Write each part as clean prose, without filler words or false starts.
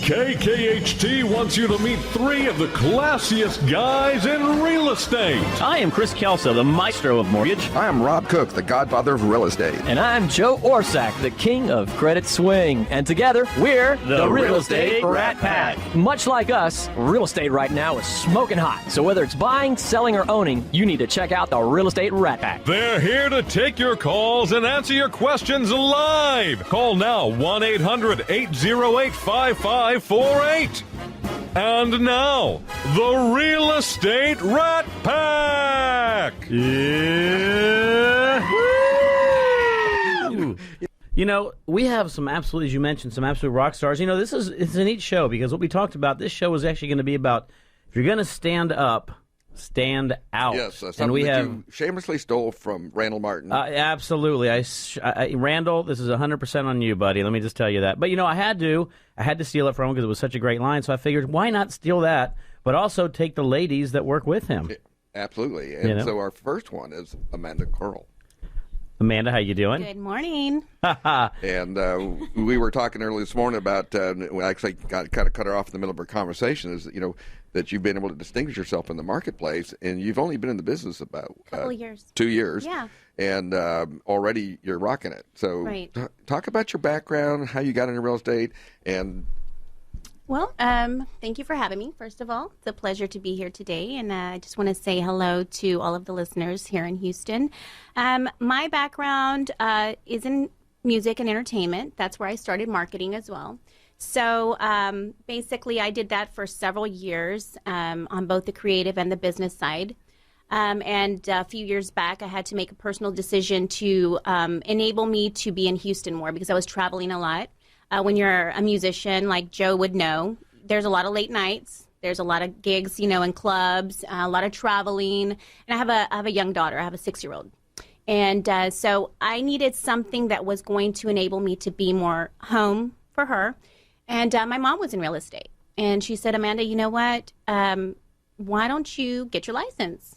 KKHT wants you to meet three of the classiest guys in real estate. I am Chris Kelso, the maestro of mortgage. I am Rob Cook, the godfather of real estate. And I'm Joe Orsack, the king of credit swing. And together, we're the Real Estate Rat Pack. Much like us, real estate right now is smoking hot. So whether it's buying, selling, or owning, you need to check out the Real Estate Rat Pack. They're here to take your calls and answer your questions live. Call now, 1-800-808-5548. And now, the Real Estate Rat Pack. Yeah. Woo! You know, we have some absolute, as you mentioned, some absolute rock stars. You know, it's a neat show because what we talked about, this show is actually going to be about if you're going to stand up, stand out. Yes, something and we that have you shamelessly stole from Randall Martin. absolutely. Randall, this is 100% on you, buddy. Let me just tell you that. But you know, I had to steal it from him because it was such a great line. So I figured, why not steal that, but also take the ladies that work with him. Absolutely. And so our first one is Amanda Corral. Amanda, how you doing? Good morning. And we were talking earlier this morning about, we actually kind of cut her off in the middle of our conversation, is, you know, that you've been able to distinguish yourself in the marketplace, and you've only been in the business about a couple of years. 2 years. Yeah. And already you're rocking it. So right. Talk about your background, how you got into real estate, and... Well, thank you for having me, first of all. It's a pleasure to be here today, and I just want to say hello to all of the listeners here in Houston. My background is in music and entertainment. That's where I started marketing as well. So basically, I did that for several years on both the creative and the business side. And a few years back, I had to make a personal decision to enable me to be in Houston more because I was traveling a lot. When you're a musician, like Joe would know, there's a lot of late nights. There's a lot of gigs, you know, in clubs, a lot of traveling. And I have a young daughter. I have a 6-year-old. And so I needed something that was going to enable me to be more home for her. And my mom was in real estate. And she said, Amanda, you know what? Why don't you get your license?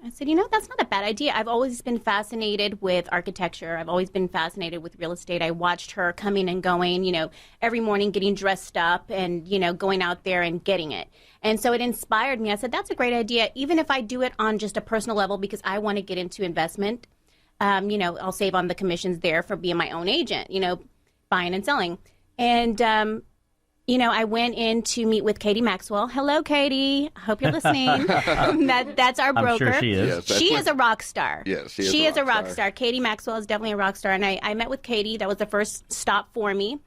I said, you know, that's not a bad idea. I've always been fascinated with architecture. I've always been fascinated with real estate. I watched her coming and going, you know, every morning getting dressed up and, you know, going out there and getting it. And so it inspired me. I said, that's a great idea, even if I do it on just a personal level because I want to get into investment. You know, I'll save on the commissions there for being my own agent, you know, buying and selling. And, you know, I went in to meet with Katie Maxwell. Hello, Katie. I hope you're listening. That's our broker. I'm sure she is. Yes, she is a rock star. Yes, she is a rock star. Katie Maxwell is definitely a rock star. And I met with Katie. That was the first stop for me.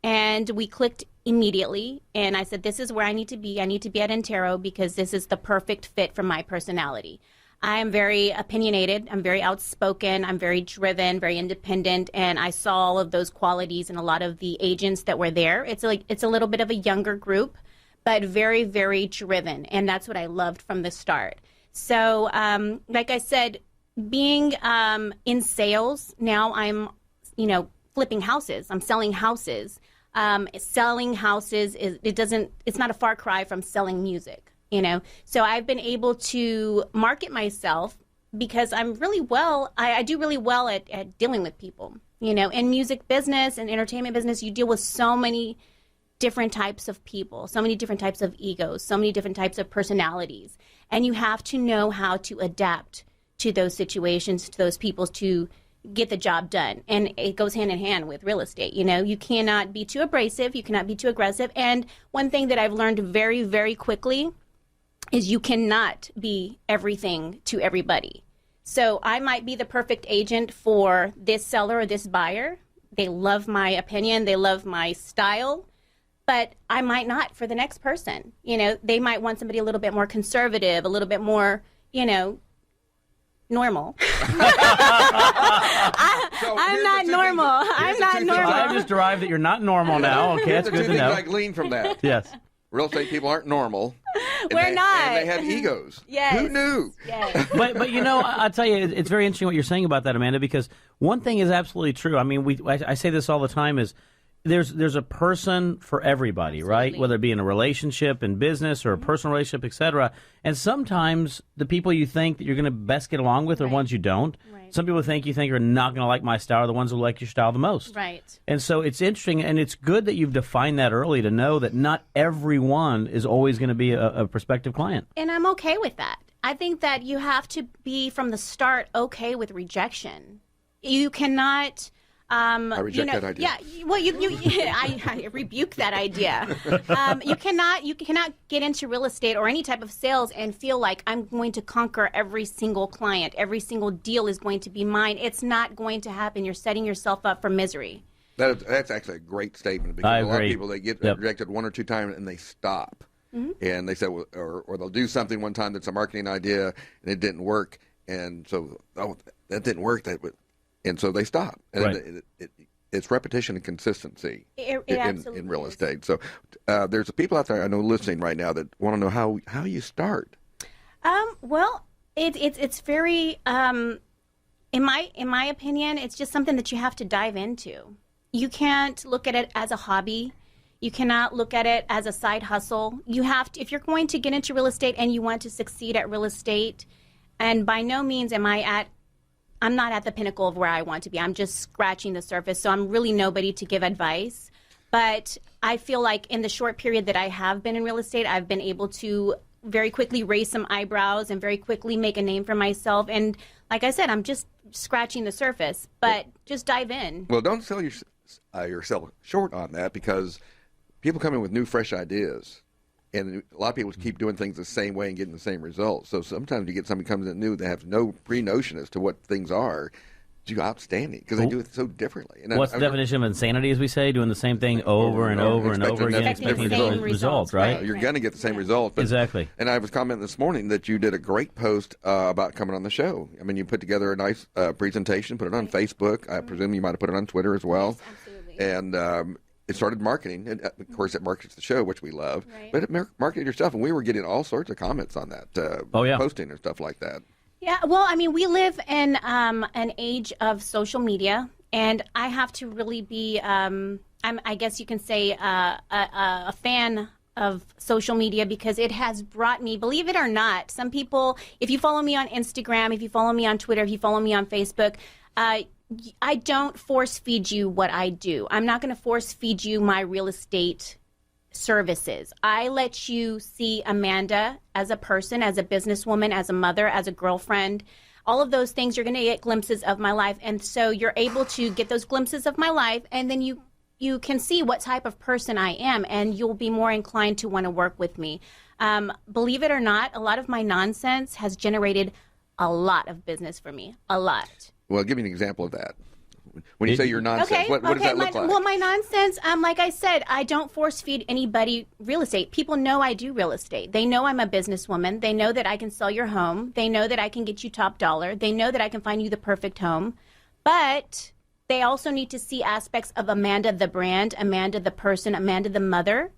And we clicked immediately. And I said, this is where I need to be. I need to be at Antero because this is the perfect fit for my personality. I am very opinionated. I'm very outspoken. I'm very driven, very independent. And I saw all of those qualities in a lot of the agents that were there. It's a little bit of a younger group, but very, very driven. And that's what I loved from the start. So, like I said, being in sales, now I'm, you know, flipping houses. I'm selling houses. Selling houses, it's not a far cry from selling music. You know, so I've been able to market myself because I'm really well, I do really well at dealing with people. You know, in music business and entertainment business, you deal with so many different types of people, so many different types of egos, so many different types of personalities. And you have to know how to adapt to those situations, to those people to get the job done. And it goes hand in hand with real estate. You know, you cannot be too abrasive. You cannot be too aggressive. And one thing that I've learned very, very quickly is you cannot be everything to everybody. So I might be the perfect agent for this seller or this buyer. They love my opinion. They love my style. But I might not for the next person. You know, they might want somebody a little bit more conservative, a little bit more, you know, normal. I'm not normal. I'm not normal. I just derived that you're not normal now. Okay, that's good to know. I gleaned from that. Yes. Real estate people aren't normal. We're not. And they have egos. Yes. Who knew? Yes. But you know, I'll tell you, it's very interesting what you're saying about that, Amanda, because one thing is absolutely true. I mean, I say this all the time is there's a person for everybody, right? Absolutely. Whether it be in a relationship, in business, or a personal relationship, etc. And sometimes the people you think that you're going to best get along with are ones you don't. Right. Some people you think are not going to like my style are the ones who like your style the most. Right. And so it's interesting, and it's good that you've defined that early to know that not everyone is always going to be a prospective client. And I'm okay with that. I think that you have to be from the start okay with rejection. You cannot. I reject that idea. Yeah, well, I rebuke that idea. You cannot get into real estate or any type of sales and feel like I'm going to conquer every single client. Every single deal is going to be mine. It's not going to happen. You're setting yourself up for misery. That's actually a great statement because I a lot of agree. people, they get Yep. rejected 1 or 2 times and they stop. And they say, well, or they'll do something one time that's a marketing idea and it didn't work. And so, that didn't work. And so they stop. And Right. it's repetition and consistency It in absolutely real is. estate. So there's people out there I know listening right now that want to know how you start. Well, it's very in my opinion, it's just something that you have to dive into. You can't look at it as a hobby. You cannot look at it as a side hustle. You have to, if you're going to get into real estate and you want to succeed at real estate, and by no means am I'm not at the pinnacle of where I want to be. I'm just scratching the surface, so I'm really nobody to give advice. But I feel like in the short period that I have been in real estate, I've been able to very quickly raise some eyebrows and very quickly make a name for myself. And like I said, I'm just scratching the surface, but just dive in. Well, don't sell yourself short on that because people come in with new, fresh ideas. And a lot of people keep doing things the same way and getting the same results. So sometimes you get somebody comes in new that have no pre-notion as to what things are. It's outstanding because they do it so differently. And What's the definition of insanity, as we say? Doing the same thing over and over and over again, expecting the same different results, results, right? You're going to get the same result. But, Exactly. And I was commenting this morning that you did a great post about coming on the show. I mean, you put together a nice presentation, put it on Facebook. I presume you might have put it on Twitter as well. Yes, absolutely. And it started marketing. And of course, it markets the show, which we love. Right. But it marketed your stuff. And we were getting all sorts of comments on that, posting and stuff like that. Yeah, well, I mean, we live in an age of social media, and I have to really be, I guess you can say, a fan of social media because it has brought me, believe it or not, some people, if you follow me on Instagram, if you follow me on Twitter, if you follow me on Facebook, I don't force feed you what I do. I'm not going to force feed you my real estate services. I let you see Amanda as a person, as a businesswoman, as a mother, as a girlfriend. All of those things, you're going to get glimpses of my life. And so you're able to get those glimpses of my life, and then you can see what type of person I am, and you'll be more inclined to want to work with me. Believe it or not, a lot of my nonsense has generated a lot of business for me. A lot. Well, give me an example of that. When you say your nonsense, what does that look like? Well, my nonsense, like I said, I don't force feed anybody real estate. People know I do real estate. They know I'm a businesswoman. They know that I can sell your home. They know that I can get you top dollar. They know that I can find you the perfect home. But they also need to see aspects of Amanda the brand, Amanda the person, Amanda the mother.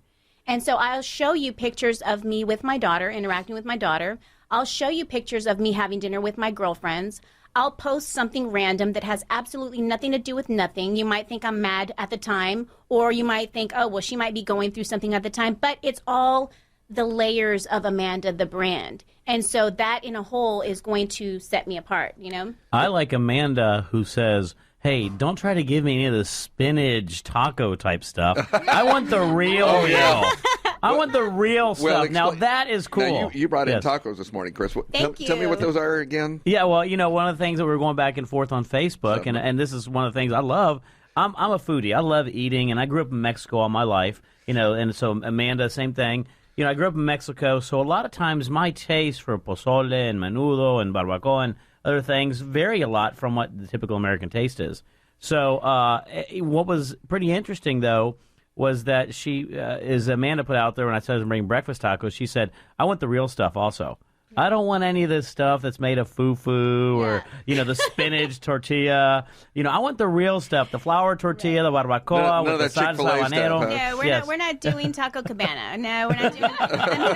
And so I'll show you pictures of me with my daughter, interacting with my daughter. I'll show you pictures of me having dinner with my girlfriends. I'll post something random that has absolutely nothing to do with nothing. You might think I'm mad at the time, or you might think, oh, well, she might be going through something at the time. But it's all the layers of Amanda, the brand. And so that in a whole is going to set me apart, you know? I like Amanda who says, hey, don't try to give me any of the spinach taco type stuff. I want the real deal. I want the real stuff. Now, that is cool. Now, you brought in Yes. tacos this morning, Chris. Thank Tell me you. what those are again. Yeah, well, one of the things that we're going back and forth on Facebook, and this is one of the things I love. I'm a foodie. I love eating, and I grew up in Mexico all my life, and so Amanda, same thing. I grew up in Mexico, so a lot of times my taste for pozole and menudo and barbacoa and other things vary a lot from what the typical American taste is. So what was pretty interesting, though, was that she, as Amanda put out there when I said I was bringing breakfast tacos, she said, I want the real stuff also. I don't want any of this stuff that's made of fufu or, the spinach tortilla. I want the real stuff, the flour tortilla, the barbacoa No, with the that salsa Chick-fil-A habanero. stuff, huh? No, we're not doing Taco Cabana. No, we're not doing.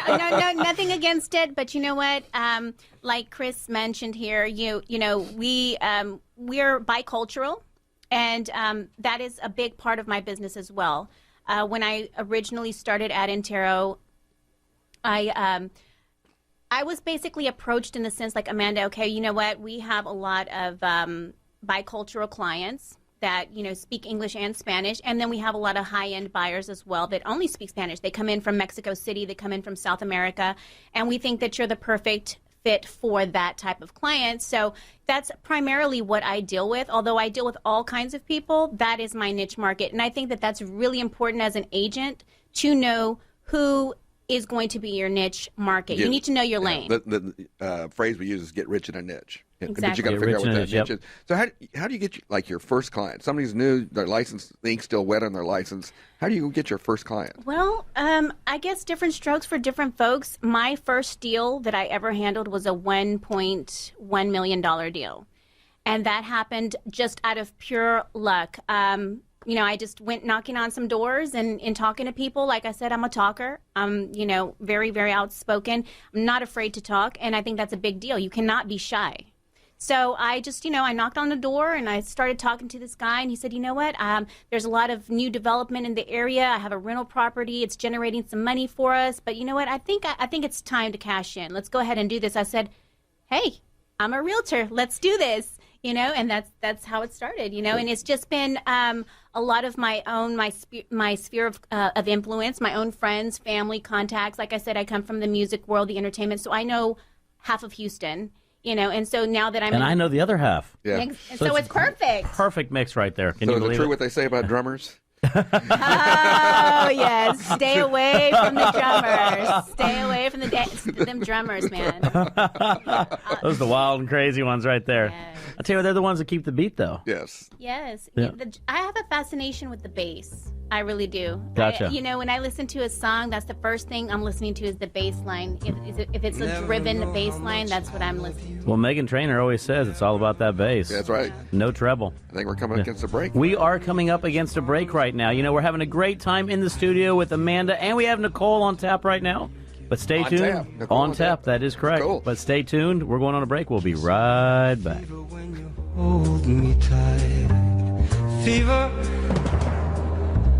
No, nothing against it. But you know what? Like Chris mentioned here, we're bicultural. And that is a big part of my business as well. When I originally started at Intero, I was basically approached in the sense like, Amanda, okay, you know what? We have a lot of bicultural clients that, you know, speak English and Spanish. And then we have a lot of high-end buyers as well that only speak Spanish. They come in from Mexico City. They come in from South America. And we think that you're the perfect fit for that type of client. So that's primarily what I deal with. Although I deal with all kinds of people, that is my niche market. And I think that that's really important as an agent to know who is going to be your niche market. You need to know your lane. The phrase we use is get rich in a niche. Exactly. But you got to figure out what that Get rich niche is. So how do you get your first client? Somebody's new, their license, the ink's still wet on their license. How do you get your first client? Well, I guess different strokes for different folks. My first deal that I ever handled was a $1.1 million deal. And that happened just out of pure luck. You know, I just went knocking on some doors and talking to people. Like I said, I'm a talker. I'm, you know, very, very outspoken. I'm not afraid to talk. And I think that's a big deal. You cannot be shy. So I just, you know, I knocked on the door and I started talking to this guy, and he said, you know what, there's a lot of new development in the area. I have a rental property. It's generating some money for us. But you know what, I think it's time to cash in. Let's go ahead and do this. I said, hey, I'm a realtor. Let's do this. You know, and that's how it started, you know, and it's just been a lot of my own, my sphere of influence, my own friends, family, contacts. Like I said, I come from the music world, the entertainment, so I know half of Houston. You know, and so now that I know the other half. Yeah. And so it's perfect. Perfect mix right there. Can So you is it believe true it? what they say about drummers? Oh, yes. Stay away from the drummers. Stay away from them drummers, man. Those are the wild and crazy ones right there. Yes. I tell you what, they're the ones that keep the beat, though. Yes. Yes. Yeah. I have a fascination with the bass. I really do. Gotcha. You know, when I listen to a song, that's the first thing I'm listening to is the bass line. If it's a driven bass line, that's what I'm listening to. Well, Megan Trainor always says it's all about that bass. That's right. No treble. I think we're coming up against a break. We are coming up against a break right now. You know, we're having a great time in the studio with Amanda, and we have Nicole on tap right now. But stay tuned. Tap. Nicole On tap, that is correct. Cool. But stay tuned. We're going on a break. We'll be right back. Hold me tight. Fever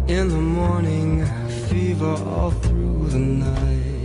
in the morning, fever all through the night.